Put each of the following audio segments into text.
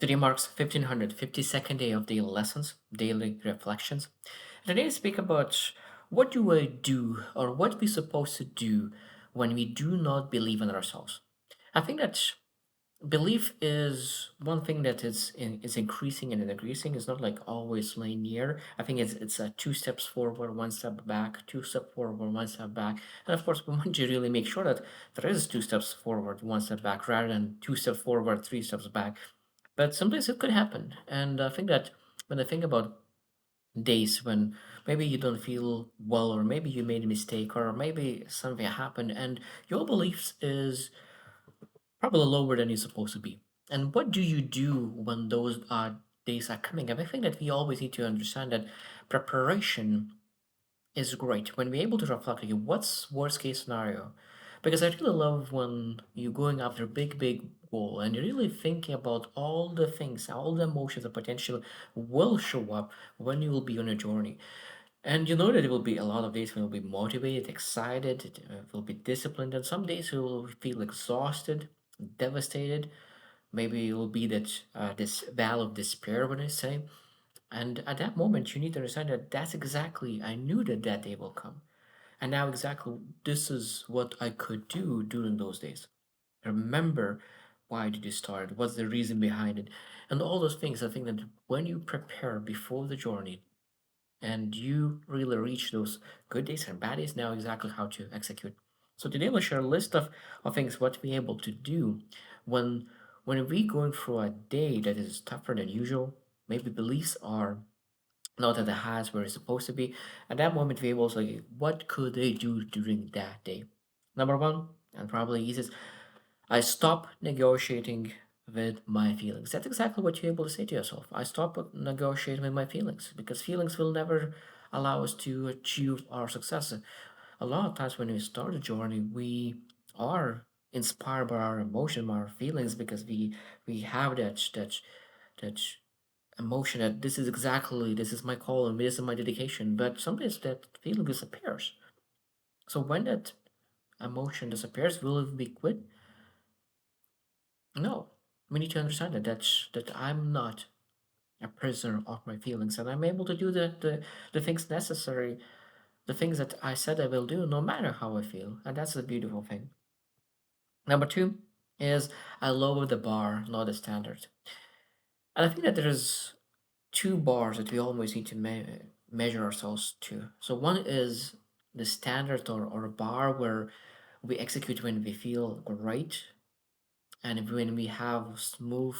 Today marks 1552nd day of daily lessons, daily reflections. Today I speak about what do I do or what we supposed to do when we do not believe in ourselves. I think that belief is one thing that is increasing and increasing. It's not like always linear. I think it's two steps forward, one step back, two step forward, one step back. And of course, we want to really make sure that there is two steps forward, one step back, rather than two steps forward, three steps back. But sometimes it could happen, and I think that when I think about days when maybe you don't feel well, or maybe you made a mistake, or maybe something happened, and your beliefs is probably lower than you're supposed to be. And what do you do when those days are coming up? I think that we always need to understand that preparation is great when we're able to reflect, okay, what's worst case scenario? Because I really love when you're going after a big goal and you're really thinking about all the things, all the emotions that potential will show up when you will be on a journey. And you know that it will be a lot of days when you'll be motivated, excited, it will be disciplined, and some days you will feel exhausted, devastated. Maybe it will be that this valley of despair, when I say. And at that moment, you need to understand that that's exactly, I knew that that day will come. And now, exactly, this is what I could do during those days. Remember, why did you start? What's the reason behind it? And all those things. I think that when you prepare before the journey and you really reach those good days and bad days, now exactly how to execute. So today we'll share a list of things what we're able to do when when we going through a day that is tougher than usual. Maybe beliefs are not at the highest where it's supposed to be. At that moment, we able to like, what could they do during that day? Number one, and probably easiest, I stop negotiating with my feelings. That's exactly what you're able to say to yourself. I stop negotiating with my feelings because feelings will never allow us to achieve our success. A lot of times when we start a journey, we are inspired by our emotion, by our feelings, because we have that emotion that this is my call and this is my dedication. But sometimes that feeling disappears. So when that emotion disappears, will it be quit? No. We need to understand that I'm not a prisoner of my feelings, and I'm able to do the things necessary, the things that I said I will do, no matter how I feel. And that's the beautiful thing. Number two is I lower the bar, not the standard. And I think that there's two bars that we always need to measure ourselves to. So one is the standard or a bar where we execute when we feel great and when we have smooth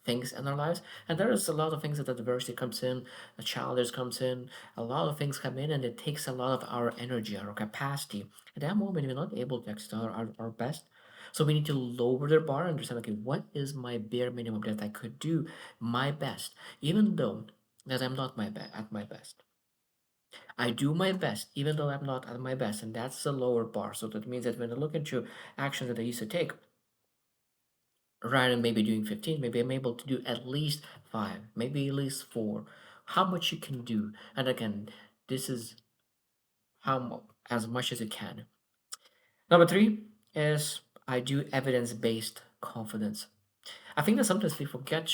things in our lives. And there is a lot of things that adversity comes in, a challenge comes in, a lot of things come in, and it takes a lot of our energy, our capacity. At that moment, we're not able to exert our best. So we need to lower the bar and understand, okay, what is my bare minimum that I could do my best, even though that I'm not at my best. I do my best, even though I'm not at my best, and that's the lower bar. So that means that when I look into actions that I used to take, rather than maybe doing 15, maybe I'm able to do at least five, maybe at least four. How much you can do. And again, this is as much as you can. Number three is I do evidence based confidence. I think that sometimes we forget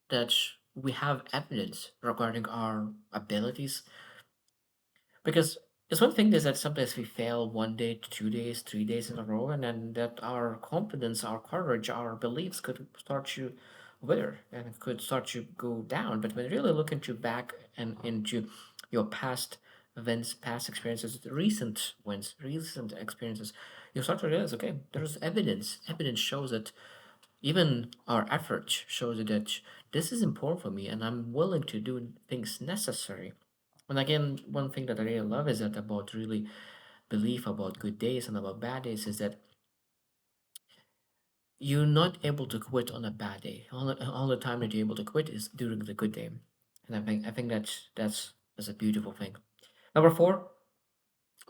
that we have evidence regarding our abilities because it's one thing is that sometimes we fail 1 day, 2 days, 3 days in a row, and then that our confidence, our courage, our beliefs could start to wither and it could start to go down. But when you really look into back and into your past events, past experiences, recent wins, recent experiences, you start to realize, okay, there's evidence. Evidence shows that even our effort shows that this is important for me and I'm willing to do things necessary. And again, one thing that I really love is that about really belief about good days and about bad days is that you're not able to quit on a bad day. All the time that you're able to quit is during the good day. And I think that's a beautiful thing. Number four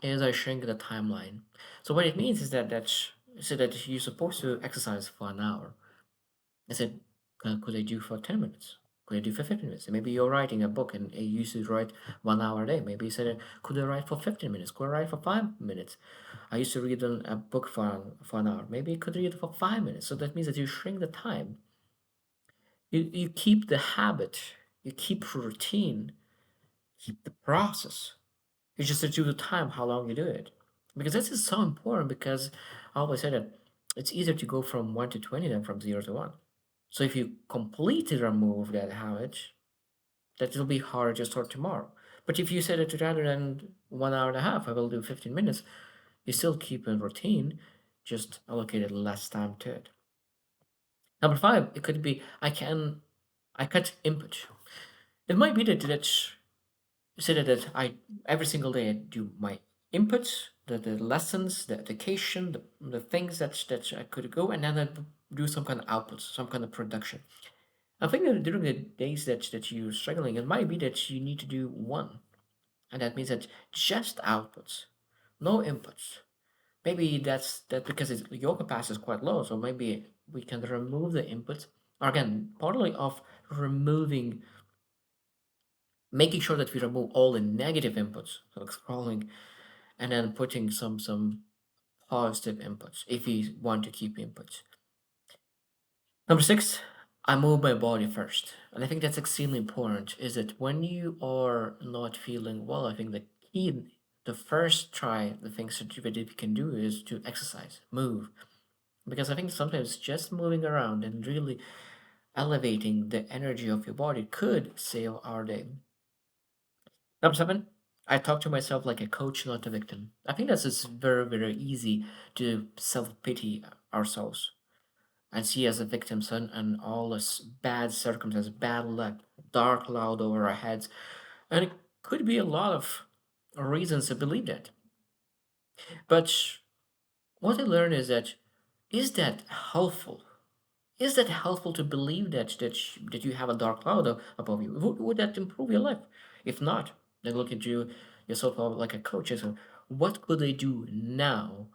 is I shrink the timeline. So what it means is that you're supposed to exercise for an hour. I said, could I do for 10 minutes? Could I do for 15 minutes? And maybe you're writing a book and you used to write 1 hour a day. Maybe you said, could I write for 15 minutes? Could I write for 5 minutes? I used to read a book for an hour. Maybe you could read for 5 minutes. So that means that you shrink the time. You keep the habit, you keep routine, keep the process. You just do the time, how long you do it. Because this is so important because I always say that it's easier to go from 1 to 20 than from 0 to 1. So if you completely remove that habit, that will be harder to start tomorrow. But if you set it to rather than 1 hour and a half, I will do 15 minutes, you still keep a routine, just allocated less time to it. Number five, it could be I cut input. It might be that say that I every single day I do my inputs, the lessons, the education, the things that I could go, and then I do some kind of outputs, some kind of production. I think that during the days that you're struggling, it might be that you need to do one, and that means that just outputs, no inputs. Maybe that because your capacity is quite low, so maybe we can remove the inputs. Or again, partly of removing, making sure that we remove all the negative inputs, so like scrolling, and then putting some positive inputs if you want to keep inputs. Number six, I move my body first. And I think that's extremely important is that when you are not feeling well, I think the key, the first try, the things that you can do is to exercise, move. Because I think sometimes just moving around and really elevating the energy of your body could save our day. Number seven, I talk to myself like a coach, not a victim. I think that's just very easy to self pity ourselves and see as a victim son and all this bad circumstances, bad luck, dark cloud over our heads. And it could be a lot of reasons to believe that. But what I learned is that helpful? Is that helpful to believe that you have a dark cloud above you? Would that improve your life? If not, then look at yourself like a coach and say, what could I do now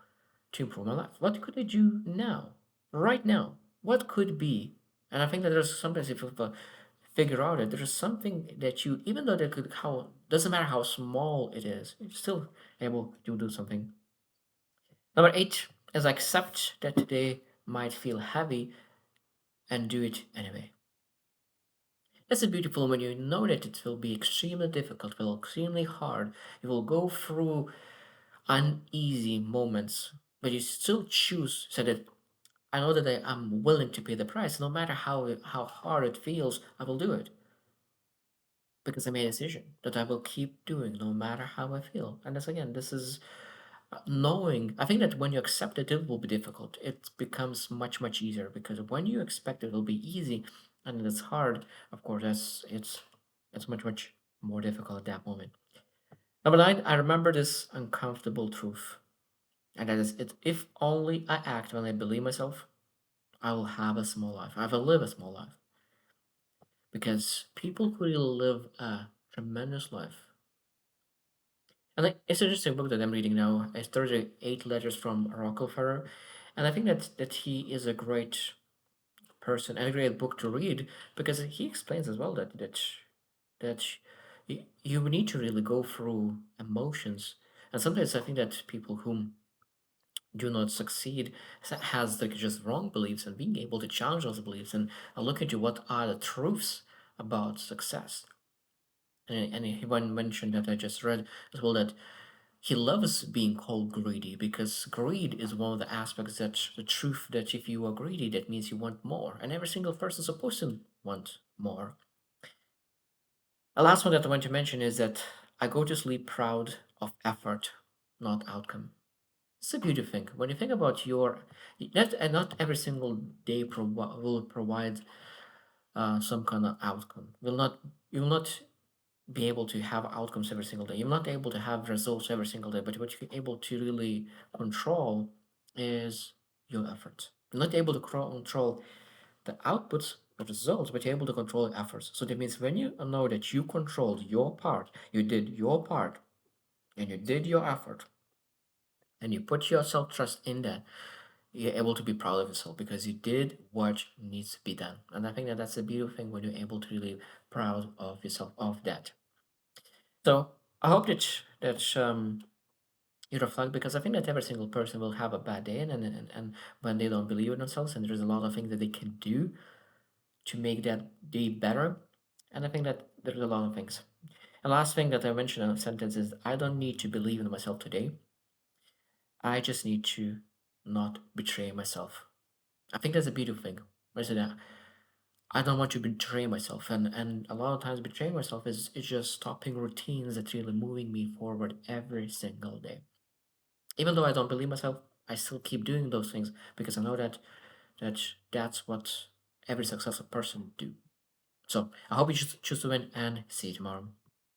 to improve my life? What could I do now, right now? What could be? And I think that there's sometimes if you figure out that there's something that you, even though that could how doesn't matter how small it is, you're still able to do something. Number eight is accept that today might feel heavy and do it anyway. That's beautiful when you know that it will be extremely difficult, will extremely hard. You will go through uneasy moments, but you still choose so that I know that I'm willing to pay the price, no matter how hard it feels. I will do it because I made a decision that I will keep doing, no matter how I feel. And this again, this is knowing. I think that when you accept it, it will be difficult. It becomes much easier because when you expect it, it'll be easy, and it's hard. Of course, it's much more difficult at that moment. Number nine, I remember this uncomfortable truth, and that is it. If only I act when I believe myself, I will have a small life. I will live a small life because people could live a tremendous life. And like, it's an interesting book that I'm reading now. It's 38 Letters from Rockefeller. And I think that he is a great person and a great book to read because he explains as well that you need to really go through emotions. And sometimes I think that people who do not succeed has like just wrong beliefs and being able to challenge those beliefs and look into what are the truths about success. And he one mentioned that I just read as well that he loves being called greedy because greed is one of the aspects that the truth that if you are greedy, that means you want more, and every single person is supposed to want more. The last one that I want to mention is that I go to sleep proud of effort, not outcome. It's a beautiful thing when you think about your not every single day will provide some kind of outcome. Will not you will not be able to have outcomes every single day. You're not able to have results every single day, but what you're able to really control is your efforts. You're not able to control the outputs, the results, but you're able to control the efforts. So that means when you know that you controlled your part, you did your part, and you did your effort, and you put your self trust in that, you're able to be proud of yourself because you did what needs to be done. And I think that that's a beautiful thing when you're able to really proud of yourself of that. So I hope that you reflect because I think that every single person will have a bad day and when they don't believe in themselves and there's a lot of things that they can do to make that day better. And I think that there's a lot of things. And last thing that I mentioned in a sentence is I don't need to believe in myself today. I just need to not betray myself. I think that's a beautiful thing. I said that I don't want to betray myself, and a lot of times betraying myself is just stopping routines that really moving me forward every single day. Even though I don't believe myself, I still keep doing those things because I know that's what every successful person do. So I hope you choose to win and see you tomorrow.